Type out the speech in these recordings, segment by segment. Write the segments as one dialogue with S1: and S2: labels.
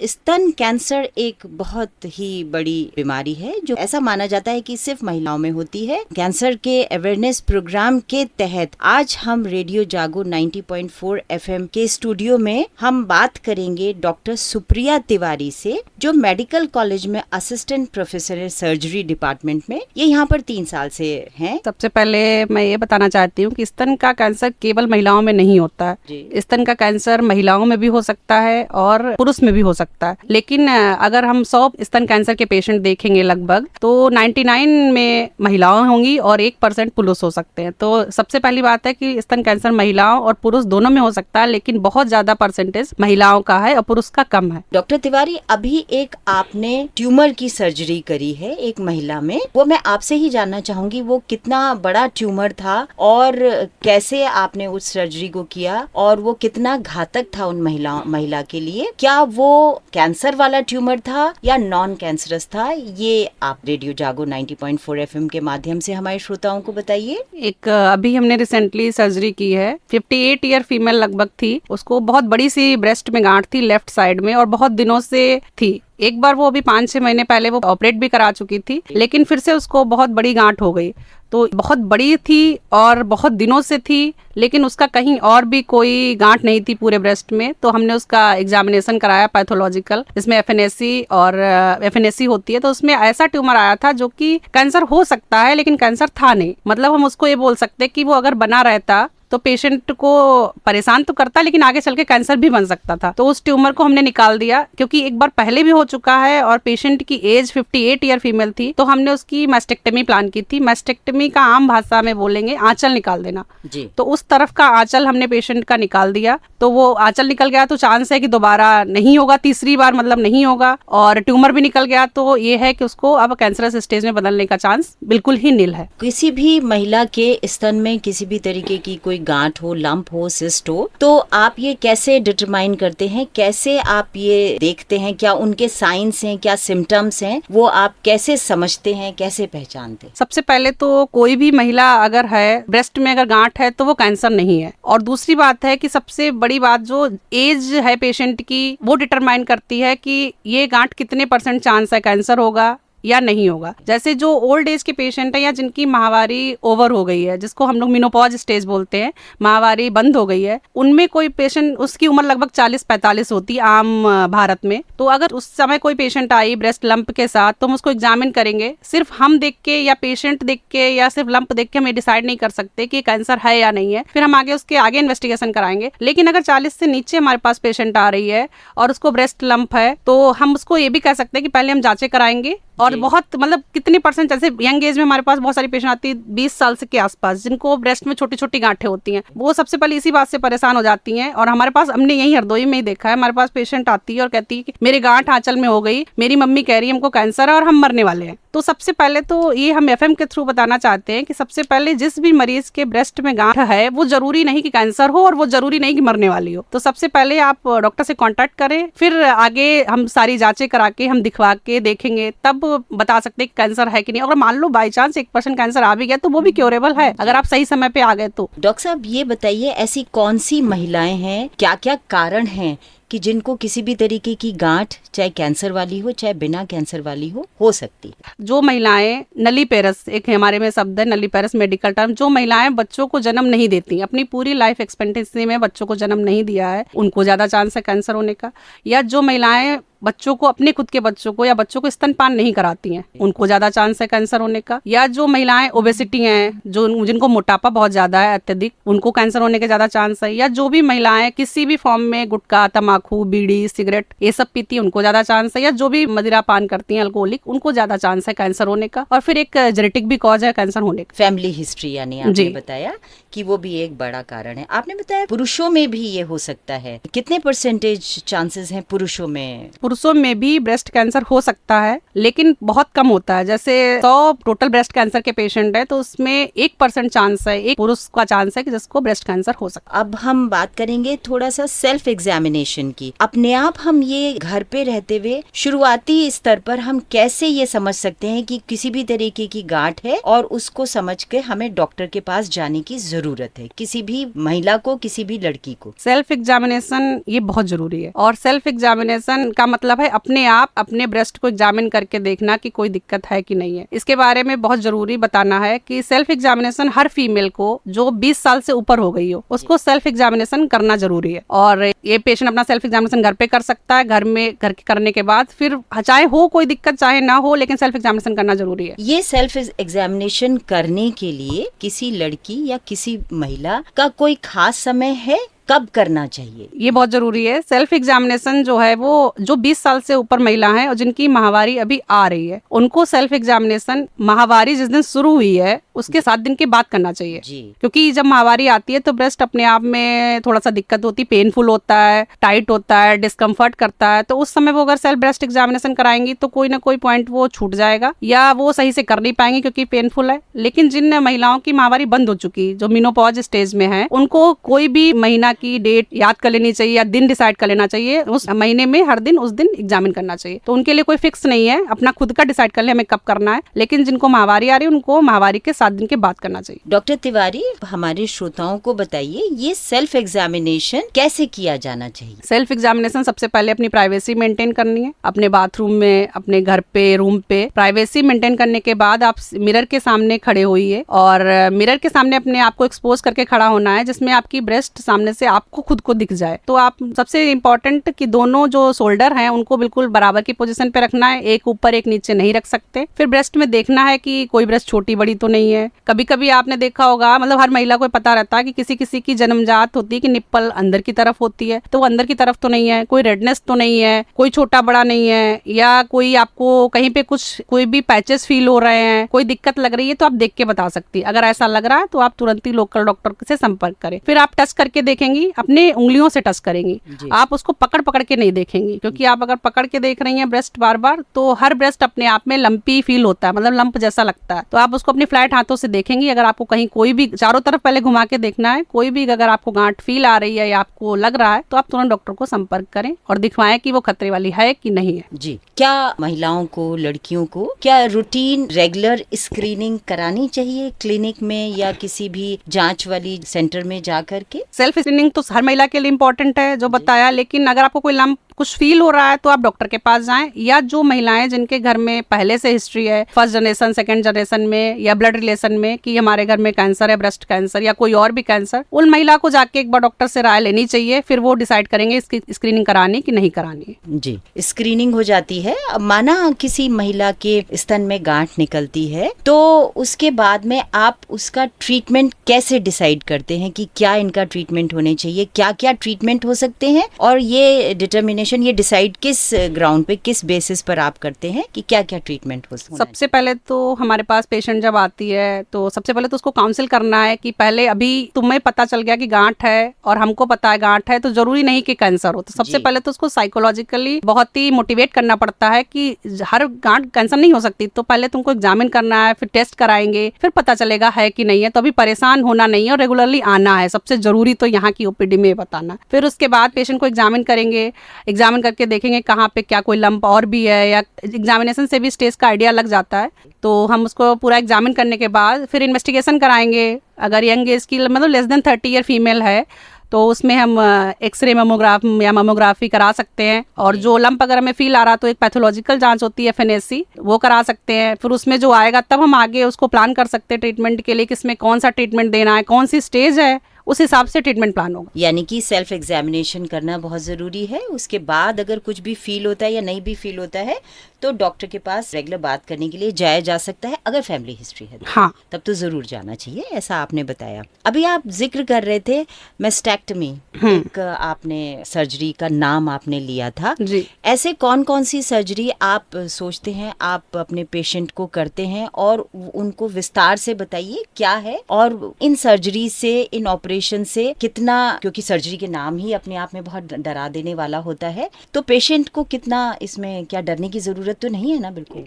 S1: स्तन कैंसर एक बहुत ही बड़ी बीमारी है जो ऐसा माना जाता है कि सिर्फ महिलाओं में होती है। कैंसर के अवेयरनेस प्रोग्राम के तहत आज हम रेडियो जागो 90.4 एफएम के स्टूडियो में हम बात करेंगे डॉक्टर सुप्रिया तिवारी से, जो मेडिकल कॉलेज में असिस्टेंट प्रोफेसर है सर्जरी डिपार्टमेंट में। ये यहाँ पर 3 साल से हैं।
S2: सबसे पहले मैं ये बताना चाहती हूँ कि स्तन का कैंसर केवल महिलाओं में नहीं होता है। स्तन का कैंसर महिलाओं में भी हो सकता है और पुरुष में भी हो सकता है, लेकिन अगर हम 100 स्तन कैंसर के पेशेंट देखेंगे लगभग, तो 99 में महिलाएं होंगी और 1% पुरुष हो सकते हैं। तो सबसे पहली बात है कि स्तन कैंसर महिलाओं और पुरुष दोनों में हो सकता है, लेकिन बहुत ज्यादा परसेंटेज महिलाओं का है और पुरुष का कम है।
S1: डॉक्टर तिवारी, अभी एक आपने ट्यूमर की सर्जरी करी है एक महिला में, वो मैं आपसे ही जानना चाहूंगी वो कितना बड़ा ट्यूमर था और कैसे आपने उस सर्जरी को किया और वो कितना घातक था उन महिला के लिए। क्या वो कैंसर वाला ट्यूमर था या नॉन कैंसरस था, ये आप रेडियो जागो 90.4 एफएम के माध्यम से हमारे श्रोताओं को बताइए।
S2: एक अभी हमने रिसेंटली सर्जरी की है, 58 ईयर फीमेल लगभग थी। उसको बहुत बड़ी सी ब्रेस्ट में गांठ थी लेफ्ट साइड में और बहुत दिनों से थी। एक बार वो अभी 5-6 महीने पहले वो ऑपरेट भी करा चुकी थी, लेकिन फिर से उसको बहुत बड़ी गांठ हो गई। तो बहुत बड़ी थी और बहुत दिनों से थी, लेकिन उसका कहीं और भी कोई गांठ नहीं थी पूरे ब्रेस्ट में। तो हमने उसका एग्जामिनेशन कराया पैथोलॉजिकल, जिसमें एफएनएसी होती है। तो उसमें ऐसा ट्यूमर आया था जो कि कैंसर हो सकता है, लेकिन कैंसर था नहीं। मतलब हम उसको ये बोल सकते कि वो अगर बना रहता तो पेशेंट को परेशान तो करता, लेकिन आगे चल के कैंसर भी बन सकता था। तो उस ट्यूमर को हमने निकाल दिया, क्योंकि एक बार पहले भी हो चुका है और पेशेंट की एज 58 ईयर फीमेल थी। तो हमने उसकी मैस्टेक्टमी प्लान की थी। मैस्टेक्टमी का आम भाषा में बोलेंगे आंचल निकाल देना जी। तो उस तरफ का आंचल हमने पेशेंट का निकाल दिया। तो वो आंचल निकल गया तो चांस है कि दोबारा नहीं होगा, तीसरी बार मतलब नहीं होगा। और ट्यूमर भी निकल गया तो ये है कि उसको अब कैंसरस स्टेज में बदलने का चांस बिल्कुल ही नील है।
S1: किसी भी महिला के स्तन में किसी भी तरीके की कोई गांठ हो, लंप हो, सिस्ट हो, तो आप ये कैसे डिटरमाइन करते हैं, कैसे आप ये देखते हैं, क्या उनके साइंस हैं, क्या सिम्टम्स हैं, वो आप कैसे समझते हैं, कैसे पहचानते हैं?
S2: सबसे पहले तो कोई भी महिला अगर है, ब्रेस्ट में अगर गांठ है तो वो कैंसर नहीं है। और दूसरी बात है कि सबसे बड़ी बात जो एज है पेशेंट की, वो डिटरमाइन करती है कि ये गांठ कितने % चांस है कैंसर होगा या नहीं होगा। जैसे जो ओल्ड एज के पेशेंट है या जिनकी माहवारी ओवर हो गई है, जिसको हम लोग मेनोपॉज स्टेज बोलते हैं, माहवारी बंद हो गई है, उनमें कोई पेशेंट, उसकी उम्र लगभग 40-45 होती है आम भारत में। तो अगर उस समय कोई पेशेंट आई ब्रेस्ट लंप के साथ, तो हम उसको एग्जामिन करेंगे। सिर्फ हम देख के या पेशेंट देख के या सिर्फ लंप देख के हम डिसाइड नहीं कर सकते कि कैंसर है या नहीं है। फिर हम उसके आगे इन्वेस्टिगेशन कराएंगे। लेकिन अगर 40 से नीचे हमारे पास पेशेंट आ रही है और उसको ब्रेस्ट लंप है, तो हम उसको ये भी कह सकते हैं कि पहले हम जांचें कराएंगे। और बहुत मतलब कितने %, जैसे यंग एज में हमारे पास बहुत सारी पेशेंट आती है 20 साल से के आसपास, जिनको ब्रेस्ट में छोटी छोटी गांठें होती हैं। वो सबसे पहले इसी बात से परेशान हो जाती हैं। और हमारे पास, हमने यही हरदोई में ही देखा है, हमारे पास पेशेंट आती है और कहती है कि मेरी गांठ आंचल में हो गई, मेरी मम्मी कह रही है हमको कैंसर है और हम मरने वाले हैं। तो सबसे पहले तो ये हम एफएम के थ्रू बताना चाहते हैं कि सबसे पहले जिस भी मरीज के ब्रेस्ट में गांठ है, वो जरूरी नहीं कि कैंसर हो और वो जरूरी नहीं कि मरने वाली हो। तो सबसे पहले आप डॉक्टर से कांटेक्ट करें, फिर आगे हम सारी जांचें करा के हम दिखवा के देखेंगे, तब बता सकते हैं कैंसर है कि नहीं। अगर मान लो बाई चांस 1% कैंसर आ भी गया तो वो भी क्योरेबल है, अगर आप सही समय पे आ गए तो।
S1: डॉक्टर साहब, ये बताइए ऐसी कौन सी महिलाएं हैं, क्या क्या कारण हैं कि जिनको किसी भी तरीके की गांठ, चाहे कैंसर वाली हो चाहे बिना कैंसर वाली हो सकती है?
S2: जो महिलाएं नलीपेरस, एक हमारे में शब्द है नलीपेरस मेडिकल टर्म, जो महिलाएं बच्चों को जन्म नहीं देती, अपनी पूरी लाइफ एक्सपेक्टेंसी में बच्चों को जन्म नहीं दिया है, उनको ज्यादा चांस है कैंसर होने का। या जो महिलाएं बच्चों को, अपने खुद के बच्चों को या बच्चों को स्तनपान नहीं कराती हैं, उनको ज्यादा चांस है कैंसर होने का। या जो महिलाएं ओबेसिटी हैं, जिनको मोटापा बहुत ज्यादा है अत्यधिक, उनको कैंसर होने के ज्यादा चांस है। या जो भी महिलाएं किसी भी फॉर्म में गुटखा, तम्बाकू, बीड़ी, सिगरेट ये सब पीती है, उनको ज्यादा चांस है। या जो भी मदिरा पान करती हैं, अल्कोहलिक, उनको ज्यादा चांस है कैंसर होने का। और फिर एक जेनेटिक भी कॉज है कैंसर होने का,
S1: फैमिली हिस्ट्री, यानी आपने बताया कि वो भी एक बड़ा कारण है। आपने बताया पुरुषों में भी ये हो सकता है, कितने % चांसेस हैं पुरुषों में?
S2: पुरुषों में भी ब्रेस्ट कैंसर हो सकता है, लेकिन बहुत कम होता है। जैसे 100 टोटल ब्रेस्ट कैंसर के पेशेंट है तो उसमें 1% चांस है, एक पुरुष का चांस है कि जिसको ब्रेस्ट कैंसर हो सकता है।
S1: अब हम बात करेंगे थोड़ा सा सेल्फ एग्जामिनेशन की। अपने आप हम ये घर पे रहते हुए शुरुआती स्तर पर हम कैसे ये समझ सकते हैं कि किसी भी तरीके की गांठ है और उसको समझ के हमें डॉक्टर के पास जाने की जरूरत है, किसी भी महिला को, किसी भी लड़की को?
S2: सेल्फ एग्जामिनेशन ये बहुत जरूरी है। और सेल्फ एग्जामिनेशन का मतलब है अपने आप अपने ब्रेस्ट को एग्जामिन करके देखना कि कोई दिक्कत है कि नहीं है। इसके बारे में बहुत जरूरी बताना है कि सेल्फ एग्जामिनेशन हर फीमेल को जो 20 साल से ऊपर हो गई हो उसको सेल्फ एग्जामिनेशन करना जरूरी है। और ये पेशेंट अपना सेल्फ एग्जामिनेशन घर पे कर सकता है, घर के करने के बाद फिर चाहे हो कोई दिक्कत चाहे ना हो, लेकिन सेल्फ एग्जामिनेशन करना जरूरी है।
S1: ये सेल्फ एग्जामिनेशन करने के लिए किसी लड़की या किसी महिला का कोई खास समय है, कब करना चाहिए?
S2: ये बहुत जरूरी है। सेल्फ एग्जामिनेशन जो है वो जो 20 साल से ऊपर महिला हैं और जिनकी माहवारी अभी आ रही है उनको सेल्फ एग्जामिनेशन माहवारी जिस दिन शुरू हुई है उसके 7 दिन के बाद करना चाहिए
S1: जी।
S2: क्योंकि जब माहवारी आती है तो ब्रेस्ट अपने आप में थोड़ा सा दिक्कत होती है, पेनफुल होता है, टाइट होता है, डिस्कम्फर्ट करता है। तो उस समय वो अगर सेल्फ ब्रेस्ट एग्जामिनेशन कराएंगी तो कोई ना कोई पॉइंट वो छूट जाएगा या वो सही से कर नहीं पाएंगी क्योंकि पेनफुल है। लेकिन जिन महिलाओं की माहवारी बंद हो चुकी, जो मेनोपॉज स्टेज में है, उनको कोई भी महीना की डेट याद कर लेनी चाहिए या दिन डिसाइड कर लेना चाहिए। उस महीने में हर दिन उस दिन एग्जामिन करना चाहिए। तो उनके लिए कोई फिक्स नहीं है, अपना खुद का डिसाइड कर ले हमें कब करना है। लेकिन जिनको माहवारी आ रही है उनको माहवारी के 7 दिन के बाद करना चाहिए।
S1: डॉक्टर तिवारी, हमारे श्रोताओं को बताइए ये सेल्फ एग्जामिनेशन कैसे किया जाना चाहिए?
S2: सेल्फ एग्जामिनेशन सबसे पहले अपनी प्राइवेसी मेंटेन करनी है, अपने बाथरूम में, अपने घर पे, रूम पे प्राइवेसी मेंटेन करने के बाद आप मिरर के सामने खड़े होइए और मिरर के सामने अपने आप को एक्सपोज करके खड़ा होना है जिसमें आपकी ब्रेस्ट सामने से आपको खुद को दिख जाए। तो आप सबसे इम्पोर्टेंट कि दोनों जो शोल्डर हैं उनको बिल्कुल बराबर की पोजीशन पे रखना है, एक ऊपर एक नीचे नहीं रख सकते। फिर ब्रेस्ट में देखना है कि कोई ब्रेस्ट छोटी बड़ी तो नहीं है। कभी कभी आपने देखा होगा, मतलब हर महिला को पता रहता है कि किसी किसी की जन्मजात होती है कि निप्पल अंदर की तरफ होती है, तो वो अंदर की तरफ तो नहीं है, कोई रेडनेस तो नहीं है, कोई छोटा बड़ा नहीं है, या कोई आपको कहीं पे कोई भी पैचेस फील हो रहे हैं, कोई दिक्कत लग रही है तो आप देख के बता सकती है। अगर ऐसा लग रहा है तो आप तुरंत ही लोकल डॉक्टर से संपर्क करें। फिर आप टच करके देखेंगी, अपने उंगलियों से टच करेंगी, आप उसको पकड़ पकड़ के नहीं देखेंगी क्योंकि आप अगर पकड़ के देख रही हैं ब्रेस्ट बार बार तो हर ब्रेस्ट अपने आप में लंपी फील होता है, मतलब लंप जैसा लगता है। तो आप उसको अपनी फ्लैट हाथों से देखेंगी। अगर आपको कहीं कोई भी, चारों तरफ पहले घुमा के देखना है, कोई भी अगर आपको गांठ फील आ रही है या आपको लग रहा है तो आप तुरंत डॉक्टर को संपर्क करें और दिखवाएं कि वो खतरे वाली है कि नहीं है।
S1: जी, क्या महिलाओं को, लड़कियों को क्या रूटीन रेगुलर स्क्रीनिंग करानी चाहिए क्लिनिक में या किसी भी जांच वाली सेंटर में जा करके?
S2: सेल्फ स्क्रीनिंग तो हर महिला के लिए इम्पोर्टेंट है जो बताया, लेकिन अगर आपको कोई लंप कुछ फील हो रहा है तो आप डॉक्टर के पास जाएं, या जो महिलाएं जिनके घर में पहले से हिस्ट्री है फर्स्ट जनरेशन, सेकंड जनरेशन में या ब्लड रिलेशन में कि हमारे घर में कैंसर है, ब्रेस्ट कैंसर या कोई और भी कैंसर, उन महिला को जाके एक बार डॉक्टर से राय लेनी चाहिए। फिर वो डिसाइड करेंगे इसकी स्क्रीनिंग करानी कि नहीं करानी।
S1: जी, स्क्रीनिंग हो जाती है। अब माना किसी महिला के स्तन में गांठ निकलती है तो उसके बाद में आप उसका ट्रीटमेंट कैसे डिसाइड करते हैं कि क्या इनका ट्रीटमेंट होने चाहिए, क्या क्या ट्रीटमेंट हो सकते हैं, और ये डिटर्मिनेशन, ये डिसाइड किस ग्राउंड पे, किस बेसिस पर आप करते हैं कि क्या क्या ट्रीटमेंट हो सकता है?
S2: सबसे पहले तो हमारे पास पेशेंट जब आती है तो सबसे पहले तो उसको काउंसिल करना है कि पहले अभी तुम्हें पता चल गया कि गांठ है और हमको पता है गांठ है, तो जरूरी नहीं कि कैंसर हो। तो सबसे पहले तो उसको साइकोलॉजिकली बहुत ही मोटिवेट करना पड़ता है कि हर गांठ कैंसर नहीं हो सकती, तो पहले तुमको एग्जामिन करना है, फिर टेस्ट कराएंगे, फिर पता चलेगा है कि नहीं है। तो अभी परेशान होना नहीं है और रेगुलरली आना है, सबसे जरूरी तो यहाँ की ओपीडी में बताना। फिर उसके बाद पेशेंट को एग्जामिन करेंगे, एग्जामिन करके देखेंगे कहाँ पे क्या कोई लंप और भी है, या एग्जामिनेशन से भी स्टेज का आइडिया लग जाता है। तो हम उसको पूरा एग्जामिन करने के बाद फिर इन्वेस्टिगेशन कराएंगे। अगर यंग एज की, मतलब लेस देन 30 ईयर फीमेल है तो उसमें हम एक्सरे मेमोग्राफी करा सकते हैं। और जो लंप अगर हमें फील आ रहा तो एक पैथोलॉजिकल जांच होती है FNAC, वो करा सकते हैं। फिर उसमें जो आएगा तब हम आगे उसको प्लान कर सकते हैं ट्रीटमेंट के लिए, किसमें कौन सा ट्रीटमेंट देना है, कौन सी स्टेज है, उस हिसाब से ट्रीटमेंट प्लान होगा।
S1: यानी कि सेल्फ एग्जामिनेशन करना बहुत जरूरी है। उसके बाद अगर कुछ भी फील होता है या नहीं भी फील होता है तो डॉक्टर के पास रेगुलर बात करने के लिए जाया जा सकता है। अगर फैमिली हिस्ट्री है
S2: हाँ,
S1: तब तो जरूर जाना चाहिए, ऐसा आपने बताया। अभी आप जिक्र कर रहे थे मेस्टेक्टमी, एक आपने सर्जरी का नाम आपने लिया था
S2: जी।
S1: ऐसे कौन कौन सी सर्जरी आप सोचते हैं आप अपने पेशेंट को करते हैं, और उनको विस्तार से बताइए क्या है, और इन सर्जरी से, इन ऑपरेशन से कितना, क्योंकि सर्जरी के नाम ही अपने आप में बहुत डरा देने वाला होता है, तो पेशेंट को कितना इसमें क्या डरने की जरूरत तो नहीं है ना? बिल्कुल।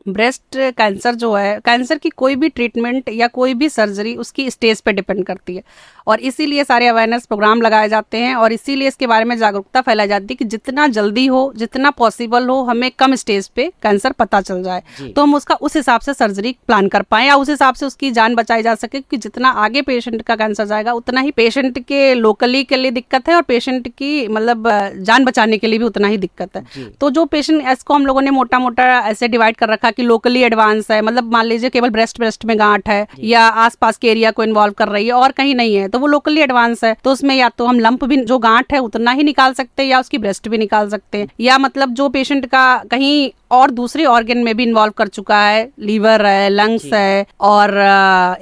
S2: ब्रेस्ट कैंसर जो है, कैंसर की कोई भी ट्रीटमेंट या कोई भी सर्जरी उसकी स्टेज पे डिपेंड करती है, और इसीलिए सारे अवेयरनेस प्रोग्राम लगाए जाते हैं, और इसीलिए इसके बारे में जागरूकता फैलाई जाती है कि जितना जल्दी हो, जितना पॉसिबल हो, हमें कम स्टेज पे कैंसर पता चल जाए तो हम उसका उस हिसाब से सर्जरी प्लान कर पाएं या उस हिसाब से उसकी जान बचाई जा सके, क्योंकि जितना आगे पेशेंट का कैंसर जाएगा उतना ही पेशेंट के लोकली के लिए दिक्कत है और पेशेंट की मतलब जान बचाने के लिए भी उतना ही दिक्कत है। तो जो पेशेंट इसको हम लोगों ने मोटा मोटा ऐसे डिवाइड कर रखा कि लोकली एडवांस है, मतलब मान लीजिए केवल ब्रेस्ट में गांठ है या आसपास के एरिया को इन्वॉल्व कर रही है और कहीं नहीं है, तो वो लोकली एडवांस है, तो उसमें या तो हम लंप भी जो गांठ है उतना ही निकाल सकते हैं या उसकी ब्रेस्ट भी निकाल सकते हैं, या मतलब जो पेशेंट का कहीं और दूसरे ऑर्गन में भी इन्वॉल्व कर चुका है, लीवर है, लंग्स है और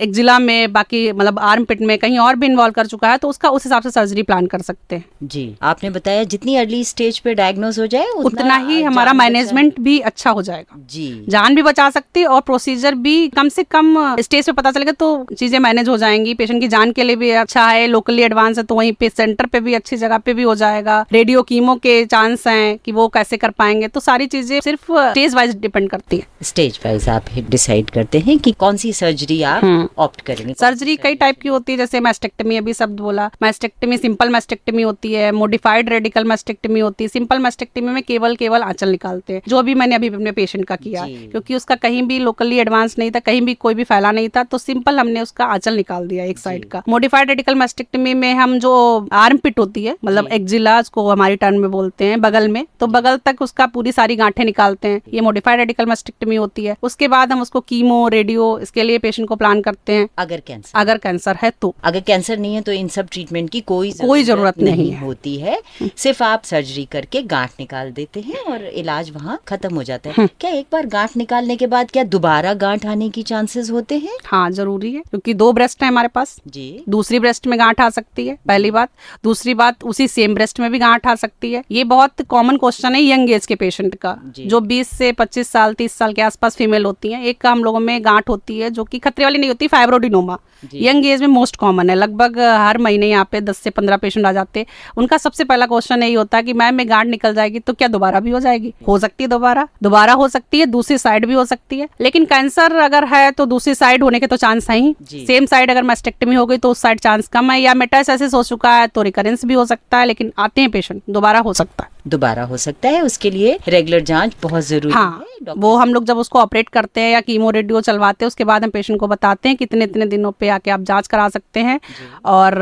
S2: एक्जिला में, बाकी मतलब आर्म पिट में कहीं और भी इन्वॉल्व कर चुका है, तो उसका उस हिसाब से सर्जरी प्लान कर सकते हैं।
S1: जी, आपने बताया जितनी अर्ली स्टेज पे डायग्नोज हो जाए
S2: उतना ही हमारा मैनेजमेंट भी अच्छा हो जाएगा,
S1: जी,
S2: जान भी बचा सकती है और प्रोसीजर भी कम से कम स्टेज पे पता चलेगा तो चीजें मैनेज हो जाएंगी, पेशेंट की जान के लिए भी अच्छा है, लोकली एडवांस है तो वहीं पे सेंटर पे भी अच्छी जगह पे भी हो जाएगा, रेडियो कीमो के चांस हैं कि वो कैसे कर पाएंगे, तो सारी चीजें सिर्फ स्टेज वाइज डिपेंड करती है।
S1: स्टेज वाइज आप डिसाइड करते हैं कि कौन सी सर्जरी आप ऑप्ट करेंगे।
S2: सर्जरी कई टाइप की होती है, जैसे मैस्टेक्टमी, अभी शब्द बोला, मैस्टेक्टमी सिंपल मैस्टेक्टमी होती है, मॉडिफाइड रेडिकल मैस्टेक्टमी होती है। सिंपल मैस्टेक्टमी में केवल आंचल निकालते हैं, जो अभी मैंने अभी अपने पेशेंट का किया, क्योंकि उसका कहीं भी लोकली एडवांस नहीं था, कहीं भी कोई भी फैला नहीं था, तो सिंपल हमने उसका आंचल निकाल दिया एक साइड का। मॉडिफाइड रेडिकल मैस्टेक्टमी में हम जो आर्म पिट होती है, मतलब एक्जिला उसको हमारी टर्म में बोलते हैं, बगल में, तो बगल तक उसका पूरी सारी गांठें निकालते हैं, ये मॉडिफाइड रेडिकल मैस्टेक्टमी होती है। उसके बाद हम उसको कीमो, रेडियो, इसके लिए पेशेंट को प्लान करते हैं।
S1: अगर
S2: कैंसर है तो,
S1: अगर कैंसर नहीं है तो इन सब ट्रीटमेंट की कोई
S2: जरूरत नहीं
S1: होती है, सिर्फ आप सर्जरी करके गांठ निकाल देते हैं और इलाज वहाँ खत्म हो जाता है। क्या एक बार गांठ निकालने के बाद क्या दोबारा गांठ आने की चांसेस होते हैं?
S2: हाँ, जरूरी है, क्योंकि 2 ब्रेस्ट है हमारे पास
S1: जी।
S2: दूसरी ब्रेस्ट में गांठ आ सकती है, पहली बात। दूसरी बात, उसी सेम ब्रेस्ट में भी गांठ आ सकती है। ये बहुत कॉमन क्वेश्चन है यंग एज के पेशेंट का, जो 20 से 25 साल 30 साल के आसपास फीमेल होती हैं। एक का हम लोगों में गांठ होती है जो कि खतरे वाली नहीं होती, फाइब्रोडिनोमा, यंग एज में मोस्ट कॉमन है, लगभग हर महीने यहाँ पे 10 से 15 पेशेंट आ जाते हैं। उनका सबसे पहला क्वेश्चन यही होता है कि मैम में गांठ निकल जाएगी तो क्या दोबारा भी हो जाएगी? हो सकती है, दोबारा हो सकती है, दूसरी साइड भी हो सकती है, लेकिन कैंसर अगर है तो दूसरी साइड होने के तो चांस है ही। सेम साइड अगर मैस्टेक्टमी हो गई तो उस साइड चांस कम है, या मेटास्टेसिस हो चुका है तो रिकरेंस भी हो सकता है, लेकिन आते हैं पेशेंट, दोबारा हो सकता है। उसके लिए रेगुलर जांच बहुत जरूरी है। वो हम लोग जब उसको ऑपरेट करते हैं या कीमो रेडियो चलवाते हैं, उसके बाद हम पेशेंट को बताते हैं कितने दिनों पे आके आप जांच करा सकते हैं, और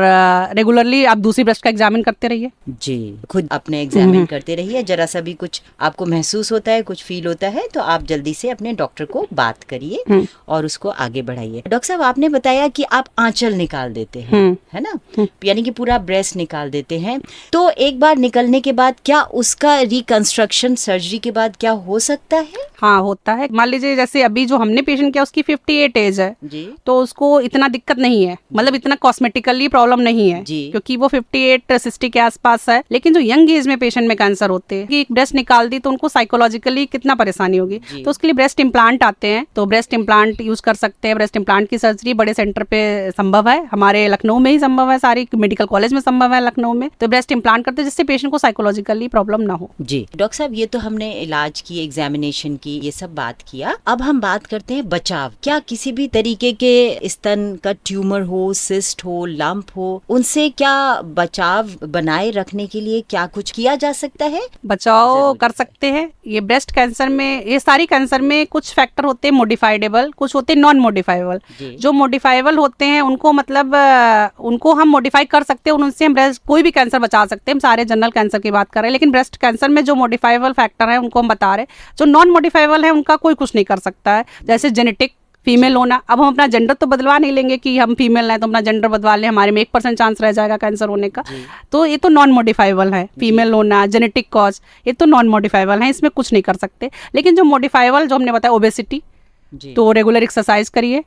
S2: रेगुलरली आप दूसरी ब्रेस्ट का एग्जामिन करते रहिए।
S1: जी, खुद अपने एग्जामिन करते रहिए। जरा सा भी कुछ आपको महसूस होता है, कुछ फील होता है, तो आप जल्दी से अपने डॉक्टर को बात करिए और उसको आगे बढ़ाइए। डॉक्टर साहब, आपने बताया कि आप आंचल निकाल देते हैं, है ना, यानी कि पूरा ब्रेस्ट निकाल देते हैं, तो एक बार निकलने के बाद क्या उसका रिकंस्ट्रक्शन सर्जरी के बाद क्या हो सकता है?
S2: हाँ, होता है। मान लीजिए जैसे अभी जो हमने पेशेंट किया उसकी 58 एज है जी, तो उसको इतना दिक्कत नहीं है, मतलब इतना कॉस्मेटिकली प्रॉब्लम नहीं है जी, क्योंकि वो 58-60 के आसपास है। लेकिन जो यंग एज में पेशेंट में कैंसर होते हैं, कि ब्रेस्ट निकाल दी तो उनको साइकोलॉजिकली कितना परेशानी होगी, तो उसके लिए ब्रेस्ट इम्प्लांट आते हैं, तो ब्रेस्ट इम्प्लांट यूज कर सकते हैं। ब्रेस्ट इम्प्लांट की सर्जरी बड़े सेंटर पे संभव है, हमारे लखनऊ में ही संभव है, सारी मेडिकल कॉलेज में संभव है लखनऊ में, तो ब्रेस्ट इम्प्लांट करते हैं जिससे पेशेंट को साइकोलॉजिकली प्रॉब्लम ना हो।
S1: जी डॉक्टर साहब, ये तो हमने इलाज की, एग्जामिनेशन की, ये सब बात किया। अब हम बात करते हैं बचाव। क्या किसी भी तरीके के स्तन का ट्यूमर हो, सिस्ट हो, लंप हो, उनसे क्या बचाव बनाए रखने के लिए क्या कुछ किया जा सकता है?
S2: बचाव कर सकते हैं। ये ब्रेस्ट कैंसर में, ये सारी कैंसर में कुछ फैक्टर होते हैं मॉडिफाइडेबल, कुछ होते हैं नॉन मॉडिफाइबल। जो मॉडिफाइबल होते हैं उनको मतलब उनको हम मॉडिफाई कर सकते हैं, उनसे हम ब्रेस्ट कोई भी कैंसर बचा सकते हैं। हम सारे जनरल कैंसर की बात कर रहे हैं, लेकिन ब्रेस्ट कैंसर में जो मॉडिफाइबल फैक्टर है उनको हम बता रहे हैं। जो नॉन मॉडिफाइबल है उनका कोई कुछ नहीं कर सकता है, जैसे जेनेटिक, फीमेल होना। अब हम अपना जेंडर तो बदलवा नहीं लेंगे कि हम फीमेल हैं तो अपना जेंडर बदलवा लें, हमारे में 1% चांस रह जाएगा कैंसर होने का, तो ये तो नॉन मॉडिफाइबल है। फीमेल होना, जेनेटिक कॉज, ये तो नॉन मॉडिफाइबल है, इसमें कुछ नहीं कर सकते। लेकिन जो मॉडिफाइबल, जो हमने बताया ओबेसिटी, तो रेगुलर एक्सरसाइज करिए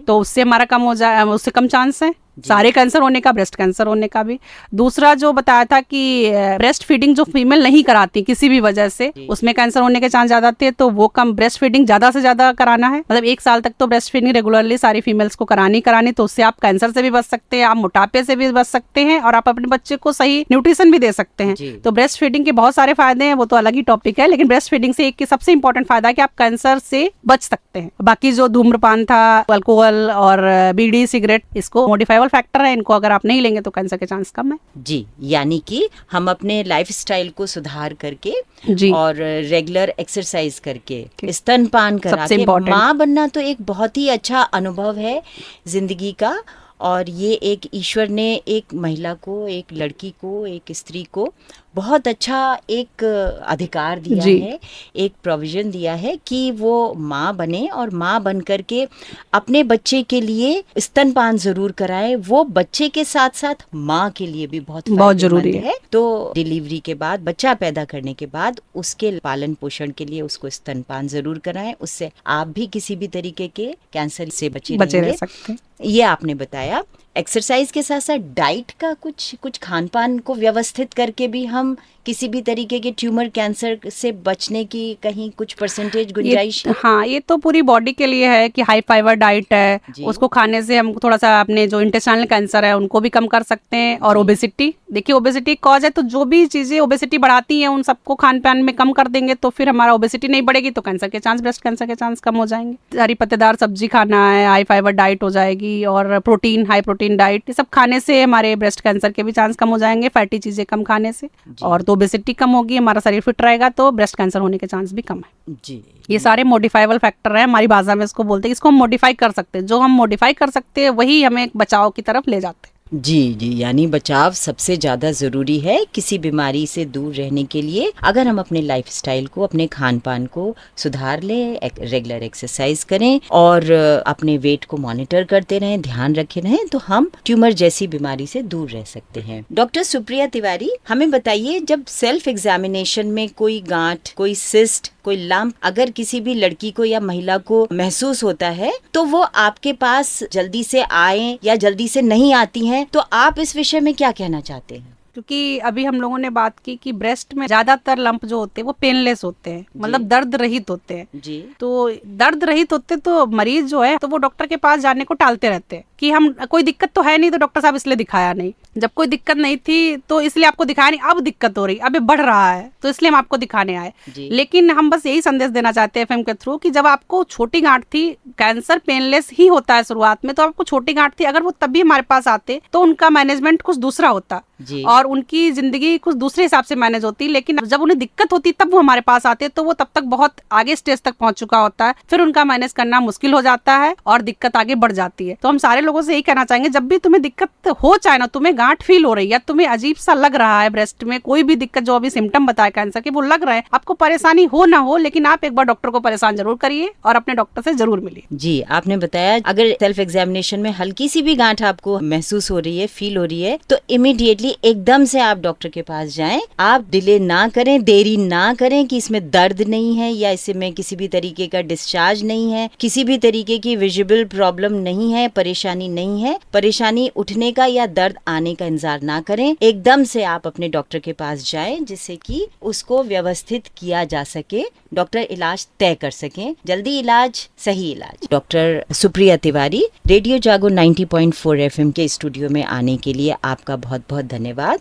S2: तो उससे हमारा कम हो जाए, उससे कम चांस है। सारे कैंसर होने का, ब्रेस्ट कैंसर होने का भी। दूसरा जो बताया था कि ब्रेस्ट फीडिंग जो फीमेल नहीं कराती किसी भी वजह से, उसमें कैंसर होने के चांस ज्यादा थे, तो वो कम ब्रेस्ट फीडिंग ज्यादा से ज्यादा कराना है। मतलब 1 साल तक तो ब्रेस्ट फीडिंग रेगुलरली सारी फीमेल्स को करानी, तो उससे आप कैंसर से भी बच सकते हैं, आप मोटापे से भी बच सकते हैं, और आप अपने बच्चे को सही न्यूट्रिशन भी दे सकते हैं। तो ब्रेस्ट फीडिंग के बहुत सारे फायदे हैं, वो तो अलग ही टॉपिक है, लेकिन ब्रेस्ट फीडिंग से एक सबसे इंपॉर्टेंट फायदा है कि आप कैंसर से बच सकते हैं। बाकी जो धूम्रपान था, अल्कोहल और बीड़ी सिगरेट, इसको मॉडिफाइबल फैक्टर है, इनको अगर आप नहीं लेंगे तो कैंसर के चांस कम है।
S1: जी, यानी कि हम अपने लाइफस्टाइल को सुधार करके
S2: जी,
S1: और रेगुलर एक्सरसाइज करके, स्तनपान करा
S2: सबसे
S1: के
S2: important।
S1: माँ बनना तो एक बहुत ही अच्छा अनुभव है जिंदगी का। और ये एक ईश्वर ने एक महिला को, एक लड़की को, एक स्त्री को बहुत अच्छा एक अधिकार दिया है, एक प्रोविजन दिया है कि वो माँ बने, और माँ बन करके अपने बच्चे के लिए स्तनपान जरूर कराए। वो बच्चे के साथ साथ माँ के लिए भी बहुत
S2: जरूरी
S1: है। तो डिलीवरी के बाद, बच्चा पैदा करने के बाद उसके पालन पोषण के लिए उसको स्तनपान जरूर कराएं। उससे आप भी किसी भी तरीके के कैंसर से बचे
S2: रह सकते हैं।
S1: ये आपने बताया। एक्सरसाइज के साथ साथ डाइट का कुछ खान पान को व्यवस्थित करके भी हम किसी भी तरीके के ट्यूमर कैंसर से बचने की कहीं कुछ परसेंटेज गुंजाइश है?
S2: हाँ, ये तो पूरी बॉडी के लिए है कि हाई फाइबर डाइट है, उसको खाने से हम थोड़ा सा अपने जो इंटेस्टाइनल कैंसर है उनको भी कम कर सकते हैं। और ओबेसिटी, देखिए ओबेसिटी कॉज है, तो जो भी चीजें ओबेसिटी बढ़ाती हैं उन सबको खान पान में कम कर देंगे, तो फिर हमारा ओबेसिटी नहीं बढ़ेगी, तो कैंसर के चांस, ब्रेस्ट कैंसर के चांस कम हो जाएंगे। हरी पत्तेदार सब्जी खाना है, हाई फाइबर डाइट हो जाएगी, और प्रोटीन, हाई प्रोटीन डाइट, ये सब खाने से हमारे ब्रेस्ट कैंसर के भी चांस कम हो जाएंगे, फैटी चीजें कम खाने से। और तो ओबेसिटी कम होगी, हमारा शरीर फिट रहेगा, तो ब्रेस्ट कैंसर होने के चांस भी कम है।
S1: जी,
S2: ये सारे मॉडिफाइबल फैक्टर है, हमारी भाषा में इसको बोलते हैं, इसको हम मॉडिफाई कर सकते हैं। जो हम मॉडिफाई कर सकते हैं वही हमें बचाव की तरफ ले जाते हैं।
S1: जी, यानी बचाव सबसे ज़्यादा ज़रूरी है किसी बीमारी से दूर रहने के लिए। अगर हम अपने लाइफस्टाइल को, अपने खान पान को सुधार लें, रेगुलर एक्सरसाइज करें और अपने वेट को मॉनिटर करते रहें, ध्यान रखे रहें, तो हम ट्यूमर जैसी बीमारी से दूर रह सकते हैं। डॉक्टर सुप्रिया तिवारी, हमें बताइए, जब सेल्फ एग्जामिनेशन में कोई गांठ, कोई सिस्ट, कोई लंप अगर किसी भी लड़की को या महिला को महसूस होता है, तो वो आपके पास जल्दी से आए या जल्दी से नहीं आती हैं, तो आप इस विषय में क्या कहना चाहते हैं?
S2: क्योंकि अभी हम लोगों ने बात की कि ब्रेस्ट में ज्यादातर लंप जो होते हैं वो पेनलेस होते हैं, मतलब दर्द रहित होते हैं।
S1: जी,
S2: तो दर्द रहित होते तो मरीज जो है तो वो डॉक्टर के पास जाने को टालते रहते हैं कि हम, कोई दिक्कत तो है नहीं तो डॉक्टर साहब इसलिए दिखाया नहीं, जब कोई दिक्कत नहीं थी तो इसलिए आपको दिखाया नहीं, अब दिक्कत हो रही, अब ये बढ़ रहा है तो इसलिए हम आपको दिखाने आए। लेकिन हम बस यही संदेश देना चाहते हैं एफएम के थ्रू कि जब आपको छोटी गांठ थी, कैंसर पेनलेस ही होता है शुरुआत में, तो आपको छोटी गांठ थी, अगर वो तभी हमारे पास आते तो उनका मैनेजमेंट कुछ दूसरा होता और उनकी जिंदगी कुछ दूसरे हिसाब से मैनेज होती। लेकिन जब उन्हें दिक्कत होती तब वो हमारे पास आते, तो वो तब तक बहुत आगे स्टेज तक पहुंच चुका होता है, फिर उनका मैनेज करना मुश्किल हो जाता है और दिक्कत आगे बढ़ जाती है। तो हम सारे लोगों से यही कहना चाहेंगे, जब भी तुम्हें दिक्कत हो, चाहे ना तुम्हें गांठ फील हो रही है, तुम्हें अजीब सा लग रहा है ब्रेस्ट में, कोई भी दिक्कत जो अभी सिम्टम बताए कैंसर के वो लग रहा है, आपको परेशानी हो ना हो, लेकिन आप एक बार डॉक्टर को परेशान जरूर करिए और अपने डॉक्टर से जरूर मिलिए।
S1: जी, आपने बताया अगर सेल्फ एग्जामिनेशन में हल्की सी भी गांठ आपको महसूस हो रही है, फील हो रही है, तो इमीडिएटली एकदम से आप डॉक्टर के पास जाएं। आप डिले ना करें, देरी ना करें कि इसमें दर्द नहीं है या इसमें किसी भी तरीके का डिस्चार्ज नहीं है, किसी भी तरीके की विजिबल प्रॉब्लम नहीं है, परेशानी नहीं है। परेशानी उठने का या दर्द आने का इंतजार ना करें, एकदम से आप अपने डॉक्टर के पास जाएं, जिससे कि उसको व्यवस्थित किया जा सके, डॉक्टर इलाज तय कर सकें, जल्दी इलाज, सही इलाज। डॉक्टर सुप्रिया तिवारी, रेडियो जागो 90.4 FM के स्टूडियो में आने के लिए आपका बहुत बहुत धन्यवाद।